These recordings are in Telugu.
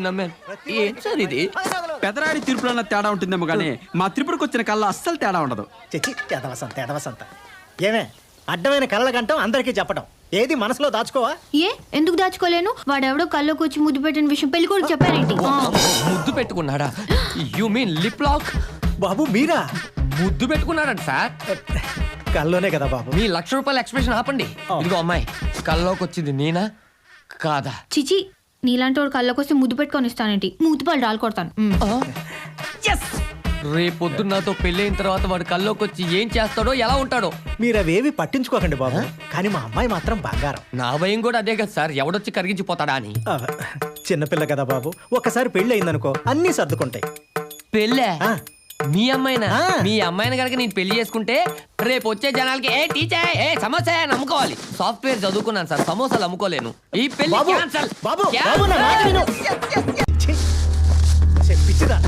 నమ్మాను. ఏం సార్ ఇది? పెదరాడి తీర్పులో తేడా ఉంటుందేమో కానీ మా త్రిపురకు వచ్చిన కళ్ళ అస్సలు తేడా ఉండదు. చచ్చి ఎదవసంత ఏమే అడ్డమైన కళ్ళ గంటం అందరికీ చెప్పడం, ఏది మనసులో దాచుకోవా? ఎందుకు దాచుకోలేను? వాడెవడో కళ్ళకు వచ్చి ముద్దు పెట్టిన విషయం పెళ్లి కూడా చెప్పారేంటి? ముద్దు పెట్టుకున్నాడా? You mean lip lock? బాబు మీరా? ముద్దు పెట్టుకున్నాడంట సార్. కల్లోనే కదా బాబు. మీ ₹1,00,000 ఎక్స్ప్రెషన్ ఆపండి. ఇదిగో అమ్మాయి, కల్లోకి వచ్చింది నేనా కాదా? చిచి, నీలాంటి వాడు కళ్ళకు వస్తే ముద్దు పెట్టుకొని ఇస్తానేంటి? మూతిపాలు రాలు కొడతాను. రేపొద్దు నాతో పెళ్ళైన తర్వాత వాడు కల్లోకి వచ్చి ఏం చేస్తాడో ఎలా ఉంటాడో మీరు అవేవి పట్టించుకోకండి బాబు. కానీ మా అమ్మాయి మాత్రం బంగారం. నా భయం కూడా అదే కదా సార్, ఎవడొచ్చి కరిగించిపోతాడా అని. చిన్నపిల్ల కదా బాబు, ఒక్కసారి పెళ్లి అయిందనుకో అన్నీ సర్దుకుంటాయి. పెళ్ళే? మీ అమ్మాయినా? మీ అమ్మాయిని కనుక నేను పెళ్లి చేసుకుంటే రేపు వచ్చే జనాలకి ఏ టీచర్ ఏ సమోసా అని అమ్ముకోవాలి. సాఫ్ట్వేర్ చదువుకున్నాను సార్, సమోసాలు అమ్ముకోలేను. ఈ పెళ్లి క్యాన్సల్. పిచ్చిదా,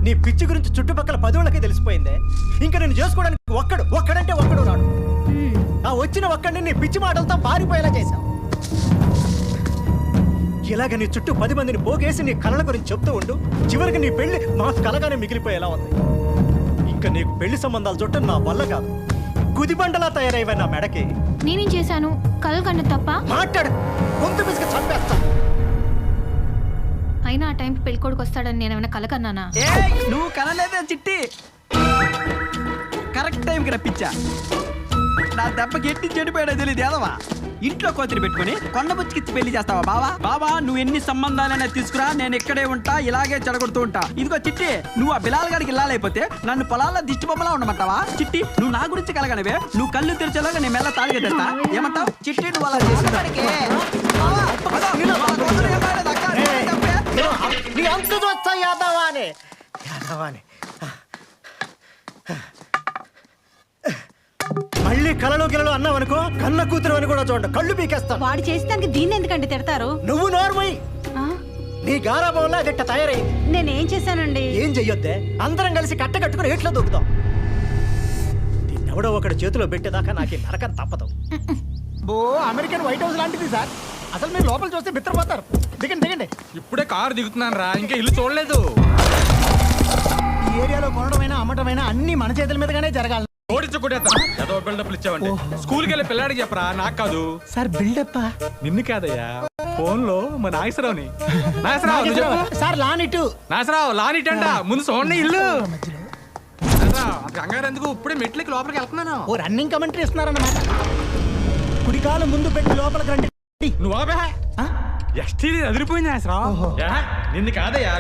నీ పిచ్చి గురించి చుట్టుపక్కల 10 వాళ్ళకి తెలిసిపోయిందే. ఇంకా నేను చేసుకోవడానికి ఒక్కడంటే ఒక్కడు రాడు. ఆ వచ్చిన ఒక్కడిని నీ పిచ్చి మాటలతో పారిపోయేలా చేశావు. ఇలాగ నీ చుట్టూ 10 మందిని పోగేసి నీ కళల గురించి చెప్తూ ఉండు. చివరికి నీ పెళ్లి మా కలగానే మిగిలిపోయేలా ఉంది. ఇంకా నీకు పెళ్లి సంబంధాలు చుట్టూ నా వల్ల కాదు. గుదిబండలా తయారైవా నా మెడకి. నేనేం చేశాను? కళ్ళు కన్నా తప్ప? మాట్లాడు, గొంతు పిసికి చంపేస్తా. అయినా ఆ టైంకి పెళ్లి కొడుకు వస్తాడని నేను ఏమైనా కల కన్నానా? నువ్వు కనలేదే చిట్టి. కరెక్ట్ టైంకి రప్పించా. నా దెబ్బకి ఎట్టి చెడిపోయాడో తెలియదు ఏదవా. ఇంట్లో కోతిని పెట్టుకుని కొండ బుచ్చికిచ్చి పెళ్లి చేస్తావా బావా? బావా నువ్వు ఎన్ని సంబంధాలైనా తీసుకురా, నేను ఇక్కడే ఉంటా, ఇలాగే చెడగొడుతూ ఉంటా. ఇదిగో చిట్టి, నువ్వు ఆ బిలాల్ గారికి ఇల్లాలైపోతే నన్ను పొలాల్లో దిష్టి బొమ్మలా ఉండమంటావా? చిట్టి, నువ్వు నా గురించి కలగనవే. నువ్వు కళ్ళు తెరిచేలాగా నేను మెల్ల తాళిగా తెస్తా. ఏమంటావు చిట్టి? నువ్వు అలా చేసేదానికి మళ్ళీ కలలో గిలలో అన్నావనుకో కన్న కూతురు అని కూడా చూడండి, కళ్ళు పీకేస్తాను. వాడు చేసేదానికి దీన్ని ఎందుకంటే తిడతారు? నువ్వు నోర్మై. నీ గారాభంలో అది ఇట్ట తయారైంది. నేనేం చేశానండి? ఏం చెయ్యొద్దే, అందరం కలిసి కట్టకట్టుకుని ఎట్లా దూకుదాం. దీన్నెవడో ఒకటి చేతిలో పెట్టేదాకా నాకు ఈ నరకం తప్పదు. అమెరికన్ వైట్ హౌస్ లాంటిది సార్. అసలు మీరు లోపల చూస్తే బిత్తరపోతారు. దిగండి. ఇప్పుడే కారు దిగుతున్నాను రా, ఇంకా ఇల్లు చూడలేదు. ఈ ఏరియాలో కొనడమైనా అమ్మటమైనా అన్ని మన చేతుల మీదగానే జరగాలి. ఏదో బిల్డప్ ఇచ్చావండి. స్కూల్కి వెళ్ళి పిల్లాడికి చెప్పరా, నాకు కాదు. సార్ బిల్డప్ నిన్ను కాదయ్యా, ఫోన్ లో మా నాగేశ్వరరావుని. సార్ లానిటు. నాగేశ్వరరావు లానిట్ అంట. ముందు చూడండి ఇల్లు. కంగారు ఎందుకు, ఇప్పుడే మెట్లకి లోపలికి వెళ్తున్నాను. ఓ రన్నింగ్ కమెంటరీ ఇస్తున్నారన్నమాట. కుడికాలు ముందు పెట్టి లోపలికి రండి. నువ్వు ఎస్టీ అదిరిపోయింది నాగేశ్వరరావు. నిన్ను కాదయ్యా.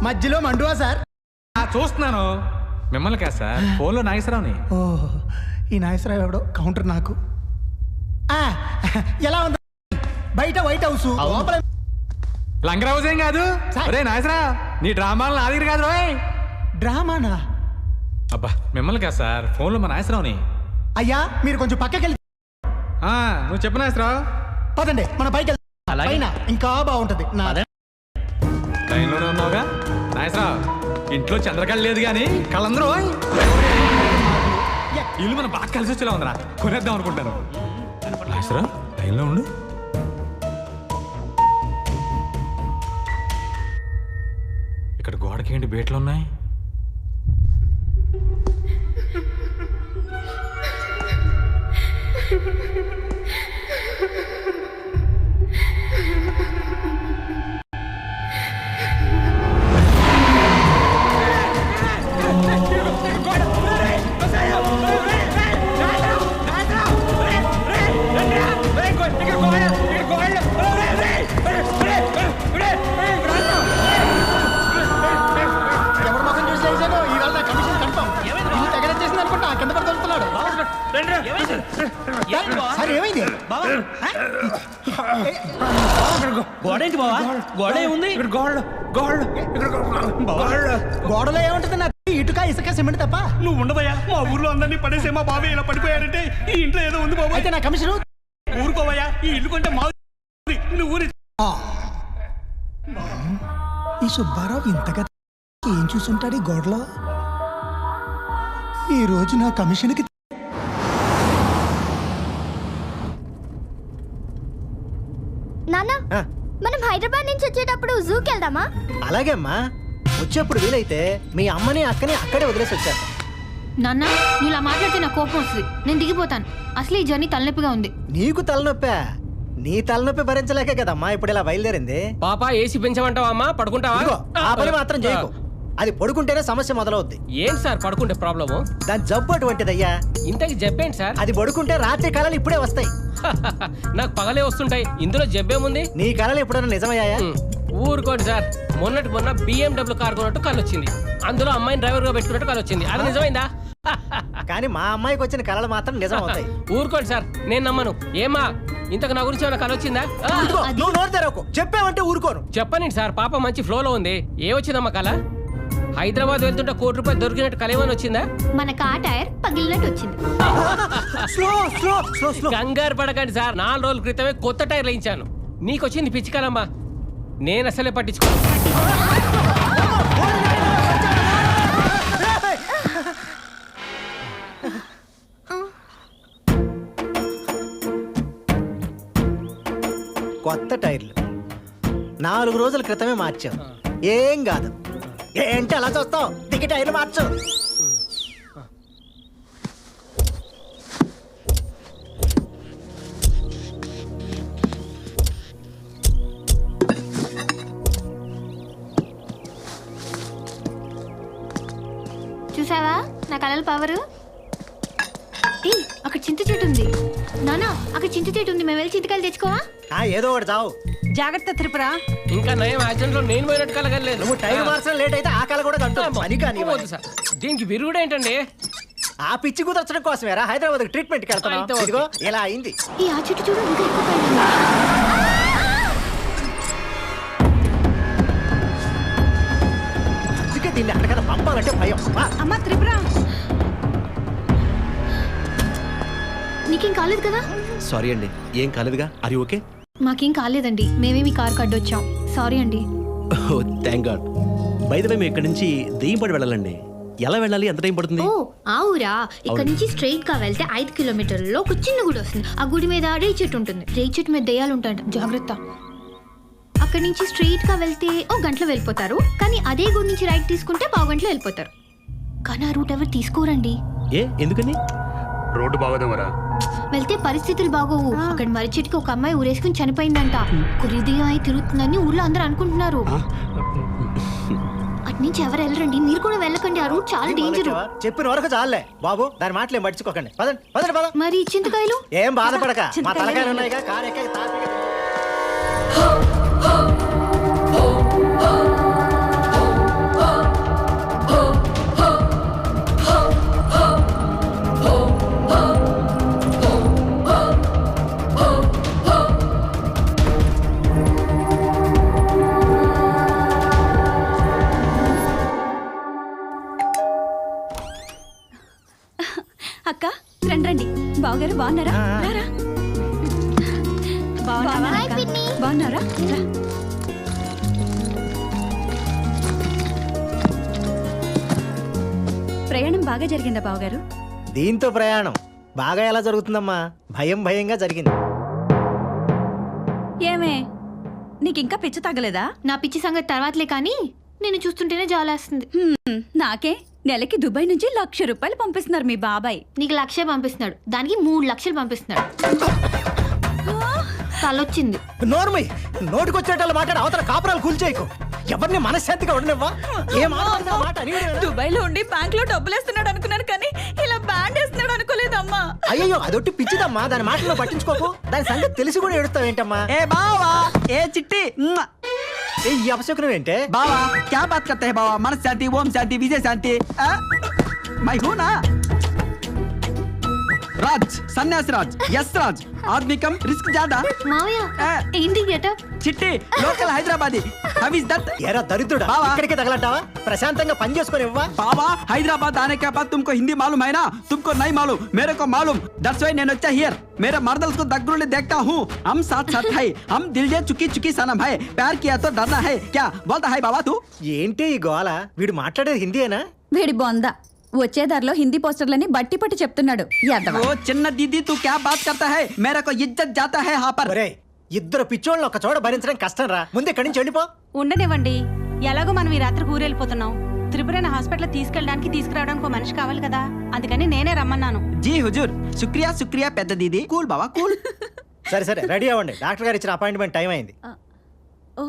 మధ్యలో మండువా సార్? చూస్తున్నాను. మిమ్మల్ని కాదు సార్, ఫోన్లో నాగేశ్వరరావుని. ఓహో, ఈ నాగేశ్వరరావు ఎవడో కౌంటర్ నాకు. ఎలా ఉంది బయట వైట్ హౌస్? లంగర్ హౌస్ ఏం కాదు. అరే నాగేశ్వరరావు, నీ డ్రామాలు నా దగ్గర కాదు రోయ్. డ్రామానా? అబ్బా మిమ్మల్ని కాదు సార్, ఫోన్లో మా నాగేశ్వరరావుని. అయ్యా మీరు కొంచెం పక్కకి వెళ్ళి. నువ్వు చెప్పు నాగేశ్వరరావు. పదండి మన పైకి వెళ్తాం, ఇంకా బాగుంటది. లైన్లోనే ఉన్నావుగా నాగేశ్వరరావు. ఇంట్లో చంద్రకళ లేదు కానీ కళ్ళందరూ ఇల్లు మనం బాగా కలిసి వచ్చేలా ఉందిరా, కొనేద్దాం అనుకుంటాను. నాగేశ్వరరావు లైన్లో ఉండు. ఇక్కడ గోడకి ఏంటి బేట్లు ఉన్నాయి? గోడేంటి బావా? గోడ ఏముంది? గోడలో ఏముంటుంది? ఇటుక ఇసుక సిమెంట్ తప్ప. నువ్వు ఉండవయ్యా, మా ఊర్లో అందరినీ పడేసే మా బాబాయ్ ఇలా పడిపోయారంటే ఈ ఇంట్లో ఏదో ఉంది బాబు. అయితే నా కమిషన్ ఊరుకోవయ్యా, ఈ ఇల్లు కొంటే మా నువ్వు ఊరి ఈ సుబ్బారావు ఇంతగా ఏం చూసుంటాడు ఈ గోడలో? ఈ రోజు నా కమిషన్కి నాన్న ఆ, మనం హైదరాబాద్ నుంచి వచ్చేటప్పుడు జూకి వెళ్దామా? అలాగే అమ్మా, వచ్చేప్పుడు వీలైతే మీ అమ్మని అక్కని అక్కడే వదిలేసి వచ్చాను. నాన్న నువ్వు ఇలా మాట్లాడితే నాకు కోపం వస్తుంది. నేను దిగిపోతాను. అసలు ఈ జర్నీ తలనొప్పిగా ఉంది. నీకు తలనొప్పా? నీ తలనొప్పి భరించలేకే కదమ్మా ఇప్పుడు ఇలా బయలుదేరింది. పాప ఏసీ పెంచమంటావా అమ్మా? పడుకుంటావా? ఇదిగో, ఆ పని మాత్రం చేయకు. అది పడుకుంటేనే సమస్య మొదలవుద్ది. ఏంటి సార్ పడుకుంటే ప్రాబ్లము? దాని జబ్బు అటువంటిదయ్యా. ఇంతకి చెప్పేంటి సార్? అది పడుకుంటే రాత్రి కళలు ఇప్పుడే వస్తాయి. నాకు పగలే వస్తుంటాయి, ఇందులో జబ్బేముంది? నీ కళలు ఎప్పుడైనా నిజమయ్యాయా? ఊరుకోండి సార్, మొన్న BMW కార్ కొన్నట్టు కళ్ళు వచ్చింది. అందులో అమ్మాయిని డ్రైవర్ గా పెట్టుకున్నట్టు కళ్ళు వచ్చింది. అది నిజమైందా? కానీ మా అమ్మాయికి వచ్చిన కళలు మాత్రం నిజం అవుతాయి. ఊరుకోండి సార్, నేను నమ్మను. ఏమా ఇంతకు నా గురించి ఏమైనా కళ వచ్చిందా? ఇదిగో, నువ్వు నోరు తెరవకు. చెప్పావంటే ఊరుకోను. చెప్పనండి సార్, పాప మంచి ఫ్లోలో ఉంది. ఏ వచ్చిందమ్మా కళ? హైదరాబాద్ వెళ్తుంటే ₹1 దొరికినట్టు కళ ఏమైనా వచ్చిందా? మన కార్ టైర్ పగిలినట్టు వచ్చింది. Slow slow slow slow. కంగారు పడకండి సార్, 4 రోజుల క్రితమే కొత్త టైర్లు వేయించాను. నీకు వచ్చింది పిచ్చి కలమ్మా, నేను అసలే పట్టించుకోను. కొత్త టైర్లు 4 రోజుల క్రితమే మార్చాం. ఏం కాదు. ఏంటి అలా చూస్తావు? దిగి టైర్లు మార్చు. చూసావా నా కళల పవరు? అక్కడ చింత చెట్టు ఉంది. నానా అక్కడ చింత చెట్టు ఉంది. మేము వెళ్ళి చింతకాయలు తెచ్చుకోవా? ఏదో ఒకటి చావు. జాగ్రత్త త్రిపుర. ఇంకా నయం యాక్సిడెంట్ లో నేను పోయినట్టు కలగలేదు. నువ్వు టైర్ మార్చడం లేట్ అయితే ఆ కళ కూడా కంటు. పని కానీ వద్దు సార్, దీనికి విరుగుడు ఏంటండి? ఆ పిచ్చి కుదర్చడం కోసమేరా హైదరాబాద్ ట్రీట్మెంట్ కి అయితే వెళ్తాను. ఓకే. ఇదిగో ఇలా అయింది. ఈ ఆ చెట్టు చూడు ఇంకా ఎక్కువ కాయలు ఉన్నాయి. అందుకే దీన్ని అక్కడికన్నా పంపాలంటే భయం. వా. అమ్మా త్రిపుర. నీకేం కాలేదు కదా? సారీ అండి, ఏం కాలేదుగా. అరి ఓకే? మాకేం కాలేదండి. మేమే మీ కార్ కడ్డొచ్చాం. సారీ అండి. Oh thank God. By the way మేము ఇక్కడి నుంచి దెయ్యంపాడు వెళ్ళాలండి. ఎలా వెళ్ళాలి? ఎంత టైం పడుతుంది? ఓ ఆ ఊరా? ఇక్కడ నుంచి స్ట్రైట్ గా వెళ్తే 5 కిలోమీటర్లలో ఒక చిన్న గుడి వస్తుంది. ఆ గుడి మీద రేయి చెట్టు ఉంటుంది. రేయి చెట్టు మీద దెయ్యాలు ఉంటాయంట, జాగ్రత్త. అక్కడి నుంచి స్ట్రైట్ గా వెళ్తే ఓ గంటలో వెళ్ళిపోతారు. కానీ అదే గుడి నుంచి రైట్ తీసుకుంటే పావు గంటలో వెళ్ళిపోతారు. కానీ ఆ రూట్ ఎవరు తీసుకోరండి. ఏ ఎందుకని? రోడ్డు బాగోదేమరా? వెళ్తే పరిస్థితులు బాగోవు. అక్కడ మర్రి చెట్టుకి ఒక అమ్మాయి ఊరేసుకుని చనిపోయిందంట. కురిదిగా అయి తిరుగుతుందని ఊర్లో అందరూ అనుకుంటున్నారు. అట్నుంచి ఎవరు వెళ్ళరండి. మీరు కూడా వెళ్ళకండి. ఆ రూట్ చాలా డేంజర్. చెప్పిన వరకు చాలే బాబు, దాని మాటలు ఏం పట్టించుకోకండి. పదండి పదండి పద. మరి చింతకాయలు? ఏం బాధపడక, మా తలకాయలు ఉన్నాయిగా. కారు ఎక్క తాపీగా. అక్క రండి రండి. బావగారు బాగున్నారా? రారా. బాగున్నావా హాయ్ అక్క? పిన్ని. బాగున్నారా? రా. ప్రయాణం బాగా జరిగిందా బావగారు? దీంతో ప్రయాణం బాగా ఎలా జరుగుతుందమ్మా? భయం భయంగా జరిగింది. ఏమే నీకు ఇంకా పిచ్చి తగ్గలేదా? నా పిచ్చి సంగతి తర్వాతలే కానీ నేను చూస్తుంటేనే జాలేస్తుంది. నాకే నెలకి దుబాయ్ నుంచి ₹1,00,000 పంపిస్తున్నారు మీ బాబాయ్. నీకు 1,00,000 పంపిస్తున్నాడు, దానికి 3 లక్షలు పంపిస్తున్నాడు. తలొచ్చింది. నోర్మై, నోటికొచ్చేటట్లు మాట్లాడి అవతల కాపురాలు కూల్చేయకు. ఎవరిని మనశ్శాంతిగా ఉండనివ్వా? ఏ మాట దుబాయ్ లో ఉండి బ్యాంక్ లో డబ్బులు వేస్తున్నాడు అనుకున్నాను, కానీ ఇలా బ్యాండ్ వేస్తున్నాడు అనుకోలేదమ్మా. అయ్యో అదొట్టి పిచ్చిదమ్మా. దాని మాటలో పట్టించుకోకు. దాని సంగతి తెలిసి కూడా ఎడుస్తావేంటమ్మా? ఏ బావా, ఏ చిట్టి ఈ అపశకునం ఏంటే? బావా క్యా బాత్ కర్తే హై బావా? మన శాంతి, ఓం శాంతి, విజయ శాంతి. మై హూ నా. రాజ్ సన్యాసి రాజ్ ఎస్ రాజ్ ఆద్మీ కమ్ రిస్క్ జాదా మావయ్య ఆ. ఏంటి getup? Chitti local Hyderabadi how is that ఏరా దరిద్రుడా బావా. ఇక్కడికి తగలంటావా ప్రశాంతంగా పని చేసుకొని ఇవ్వా बाबा हैदराबाद आने के बाद तुमको हिंदी मालूम है ना तुमको नहीं मालूम मेरे को मालूम दैट्स व्हाई నేను వచ్చా हियर मेरे मर्दल को दगड़े देखता हूँ हम साथ साथ है हम दिल जे चुकी चुकी सनम है प्यार किया तो डरना है क्या बोलता है बाबा तू ఏంటి ఈ గోల వీడు మాట్లాడేది హిందీయేనా వీడి బొంద వచ్చే దారిలో హిందీ పోస్టర్లని బట్టి పట్టి చెప్తున్నాడు యాదవ ओ చిన్న दीदी तू क्या बात करता है मेरे को इज्जत जाता है यहाँ पर ఒరే ఇద్దరు పిచ్చోళ్ళని ఒక చోట భరించడం కష్టం రా ముందు ఇక్కడి నుంచి వెళ్ళిపో ఉండనివ్వండి ఎలాగో మనం ఈ రాత్రి ఊరెళ్ళిపోతున్నాం త్రిపురని హాస్పిటల్ తీసుకెళ్ళడానికి తీసుకురావడానికి ఒక మనిషి కావాలి కదా అందుకని నేనే రమ్మన్నాను जी हुजूर शुक्रिया शुक्रिया పెద్ద दीदी కూల్ బావా కూల్ సరే సరే రెడీ అవ్వండి డాక్టర్ గారు ఇచ్చిన అపాయింట్మెంట్ టైం అయింది ఓ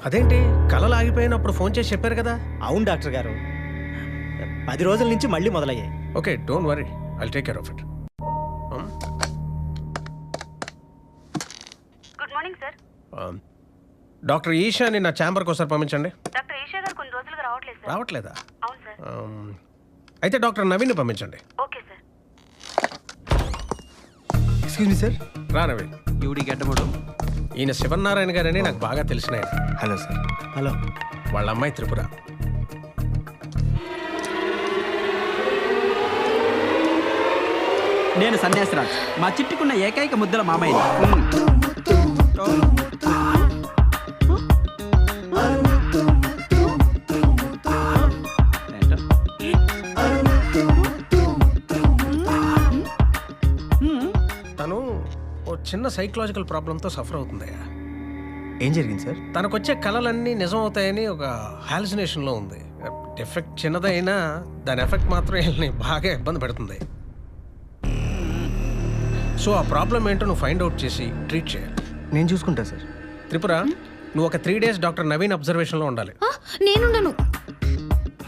అదేంటి కళలు ఆగిపోయినప్పుడు ఫోన్ చేసి చెప్పారు కదా. అవును డాక్టర్ గారు 10 రోజుల నుంచి మళ్ళీ మొదలయ్యాయి. Okay don't worry I'll take care of it. Good morning sir. Doctor Eshani నా ఛాంబర్కి ఒకసారి పంపించండి. డాక్టర్ ఈషా గారు కొన్ని రోజులుగా రావట్లేదు సార్. రావట్లేదా? అవును సార్. అయితే డాక్టర్ నవీన్ పంపించండి. Okay sir. Excuse me sir. రా నవీన్. యూడి గడ్డముడు ఈయన శివనారాయణ గారని నాకు బాగా తెలిసిన ఆయన. Hello sir. హలో. వాళ్ళ అమ్మాయి త్రిపుర. నేను సన్యాసిరాజ్ మా చిట్టుకున్న ఏకైక ముద్దల మామయ్య. తను ఓ చిన్న సైకలాజికల్ ప్రాబ్లంతో సఫర్ అవుతుందయ్యా. ఏం జరిగింది సార్? తనకొచ్చే కళలన్నీ నిజం అవుతాయని ఒక హాలుసినేషన్లో ఉంది. ఎఫెక్ట్ చిన్నదైనా దాని ఎఫెక్ట్ మాత్రం వీళ్ళని బాగా ఇబ్బంది పెడుతుంది. సో ఆ ప్రాబ్లం ఏంటో నువ్వు ఫైండ్ అవుట్ చేసి ట్రీట్ చేయాలి. నేను చూసుకుంటా సార్. త్రిపుర నువ్వు ఒక 3 days డాక్టర్ నవీన్ అబ్జర్వేషన్లో ఉండాలి. నేనుండను.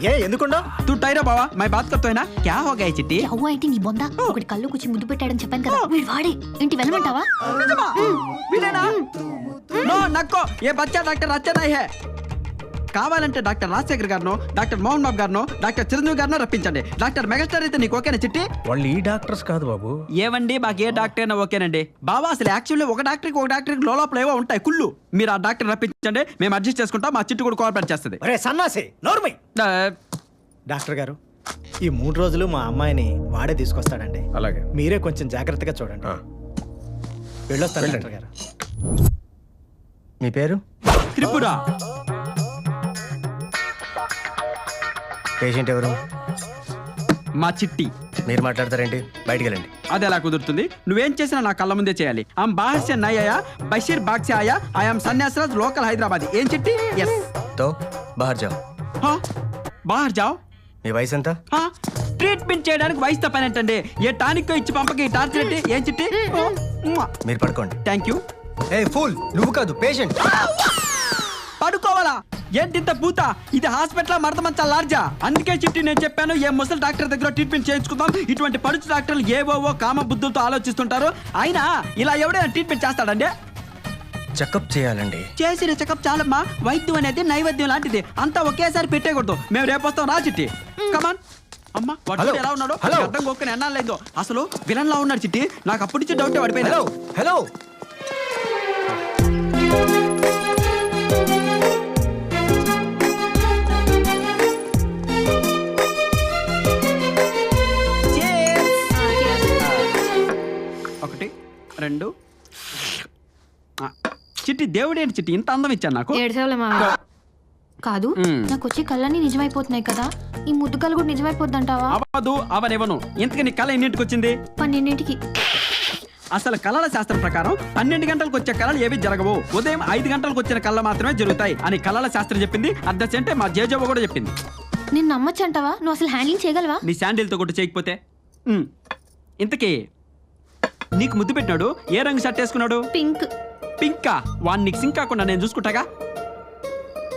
ఏ ఎందుకుండా? तू टायरो बाबा मैं बात करता है ना क्या हो गया चिट्टी? అవ్వ ఏంటి నీ బొంద ఒకటి కళ్ళు కూర్చి ముద్దు పెట్టాడని చెప్పాను కదా వీడు వాడే ఏంటి వెళ్ళమంటావా? नो नको ये बच्चा डॉक्टर अच्छा नहीं है. కావాలంటే doctor Rajasekhar గారినో doctor Mohan Babu గారినో doctor Chiranjeevi గారినో రప్పించండి. Doctor megastar అయితే నీకు ఓకేనా చిట్టి? వాళ్ళు ఈ డాక్టర్స్ కాదు బాబు. ఏవండి మాకు ఏ డాక్టర్ అయినా ఓకేనండి బాబా. అసలు యాక్చువల్లీ ఒక డాక్టర్కి లోపల ఏవో ఉంటాయి కుళ్ళు. మీరు ఆ డాక్టర్ రప్పించండి మేము అడ్జస్ట్ చేసుకుంటాం. మా చిట్టు కూడా కోఆపరేట్ చేస్తుంది. ఒరే సన్నాసి నోర్మై. డాక్టర్ గారు ఈ 3 రోజులు మా అమ్మాయిని వాడే తీసుకొస్తాడండి. అలాగే మీరే కొంచెం జాగ్రత్తగా చూడండి. వెళ్ళొస్తాను డాక్టర్ గారు. మీ పేరు? త్రిపుర. పేషెంట్ ఎవరు? మా చిట్టి. మీరు మాట్లాడతారేంటి? బయటికి వెళ్ళండి. అది ఎలా కుదురుతుంది? నువ్వేం చేసినా నా కళ్ళ ముందే చేయాలి. ఆమ్ బాహర్ సే నై ఆయా బషీర్ బాగ్ సే ఆయా ఐఎమ్ సన్యాసరాజ్ లోకల్ హైదరాబాద్. ఏం చిట్టి? ఎస్. తో బాహర్ జాओ. బాహర్ జాओ. మీ వయసు ఎంత? ట్రీట్మెంట్ చేయడానికి వయసు తప్పనేంటండి? ఏ టానిక్ ఇచ్చి పంపకి టార్చర్ ఏంటి? ఏం చిట్టి? మీరు పడుకోండి. Thank you. ఏ ఫూల్, నువ్వు కాదు పేషెంట్. పడుకోవాలా? ఏంటింత పూత? ఇది హాస్పిటల్ మడత మంచా లార్జా? అందుకే చిట్టి నేను చెప్పాను ఏ ముసలి డాక్టర్ దగ్గర ట్రీట్మెంట్ చేయించుకుందాం. ఇటువంటి పడుచు డాక్టర్లు ఏవోవో కామ బుద్ధులతో ఆలోచిస్తుంటారు. అయినా ఇలా ఎవడైనా ట్రీట్మెంట్ చేస్తాడండి? చెకప్ చేయాలండి. చేసిన చెకప్ చాలమ్మా. వైద్యం అనేది నైవేద్యం లాంటిది. అంతా ఒకేసారి పెట్టేయకూడదు. మేము రేపు వస్తాం రా చిట్టి. కమాన్. అమ్మా వాడు ఎలా ఉన్నాడు? అర్థం కొక్కని ఎన్నాళ్ళైందో. అసలు విలన్ లా ఉన్నాడు చిట్టి. నాకు అప్పటి నుంచి డౌట్ పడిపోయింది. Hello hello. ఒకటి 2. చిట్టి దేవుడేంటి చిట్టి ఇంత అందం ఇచ్చాను నాకు? ఏడ్చేవాళ్ళే మావయ్య. కాదు నాకు వచ్చే కళ్ళన్నీ నిజమైపోతున్నాయి కదా ఈ ముద్దు కళ్ళు కూడా నిజమైపోద్దంటావా? అవదు అవనివ్వను. ఇంతకీ నీ కళ ఎన్నింటికి వచ్చింది? 12ంటికి. అసలు కళల శాస్త్రం ప్రకారం 12 గంటలకు వచ్చే కళలు ఏవి జరగవు. ఉదయం 5 గంటలకు వచ్చిన కళ మాత్రమే జరుగుతాయి అని కళల శాస్త్రం చెప్పింది. అట్ ద సేమ్ టైం మా జేజవ్వ కూడా చెప్పింది. నేను నమ్మచ్చంటావా? నువ్వు అసలు హ్యాండ్లింగ్ చేయగలవా? నీ శాండిల్తో కొట్టు చేయకపోతే. ఇంతకీ నీకు ముద్దు పెట్టినాడు ఏ రంగు షర్ట్ వేసుకున్నాడు? పింక్. పింకా? వాడిని నీకు సింక్ కాకుండా నేను చూసుకుంటాగా.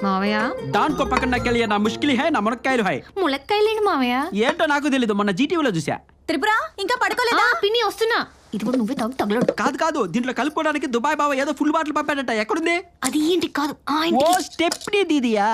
మావయ్య దానికో పక్కన నాకెళ్ళి నా ముష్కిలి హై నా మునక్కాయలు హై. ములక్కాయలేండి మావయ్య. ఏంటో నాకు తెలీదు. మొన్న జీటీవీలో చూసా. త్రిపుర ఇంకా పడుకోలేదా? పిన్ని వస్తున్నా. ఇది కూడా నువ్వే తగలడు. కాదు దీంట్లో కలుపుకోవడానికి దుబాయ్ బాబా ఏదో ఫుల్ బాటిల్ పంపాడట. ఎక్కడుంది? అది ఏంటి కాదు ఓ స్టెప్నీ దీదియా.